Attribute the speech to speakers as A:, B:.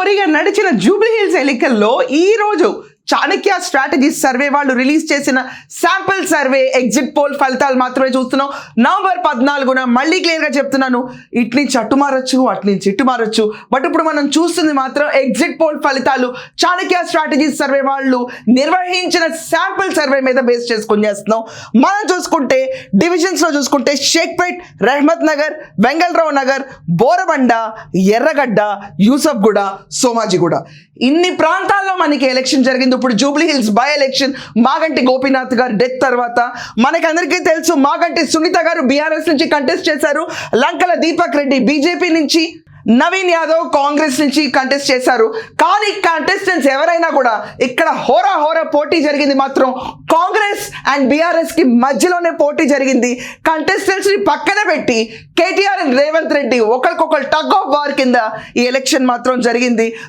A: హోరీగా నడిచిన Jubilee hills ఎన్నికల్లో ఈ రోజు చాణక్య స్ట్రాటజీస్ సర్వే వాళ్ళు రిలీజ్ చేసిన శాంపిల్ సర్వే ఎగ్జిట్ పోల్ ఫలితాలు మాత్రమే చూస్తున్నాం. నవంబర్ 14న మళ్ళీ క్లియర్గా చెప్తున్నాను, ఇటు నుంచి అటు మారచ్చు, అటు నుంచి ఇటు మారచ్చు. బట్ ఇప్పుడు మనం చూస్తుంది మాత్రం ఎగ్జిట్ పోల్ ఫలితాలు చాణక్య స్ట్రాటజీస్ సర్వే వాళ్ళు నిర్వహించిన శాంపిల్ సర్వే మీద బేస్ చేసుకొని చేస్తున్నాం. మనం చూసుకుంటే డివిజన్స్లో చూసుకుంటే షేక్పేట్, రెహమత్ నగర్, వెంగళరావు నగర్, బోరబండ, ఎర్రగడ్డ, యూసఫ్గూడ, సోమాజిగూడ ఇన్ని ప్రాంతాల్లో మనకి ఎలక్షన్ జరిగింది. ఇప్పుడు Jubilee hills by election Maganti Gopinath గారు డెత్ తర్వాత మనకందరికీ తెలుసు మాగంటి సునీత గారు బీఆర్ఎస్ నుంచి కంటెస్ట్ చేశారు, లంకల దీపక్ రెడ్డి బీజేపీ నుంచి, నవీన్ యాదవ్ కాంగ్రెస్ నుంచి కంటెస్ట్ చేశారు. కానీ కంటెస్టెంట్స్ ఎవరైనా కూడా ఇక్కడ హోరా పోటీ జరిగింది మాత్రం కాంగ్రెస్ అండ్ బీఆర్ఎస్ కి మధ్యలోనే పోటీ జరిగింది. కంటెస్టెంట్స్ ని పక్కన పెట్టి కేటీఆర్ అండ్ రేవంత్ రెడ్డి ఒకరికొకరు టగ్ ఆఫ్ వార్ కింద ఈ ఎలక్షన్ మాత్రం జరిగింది.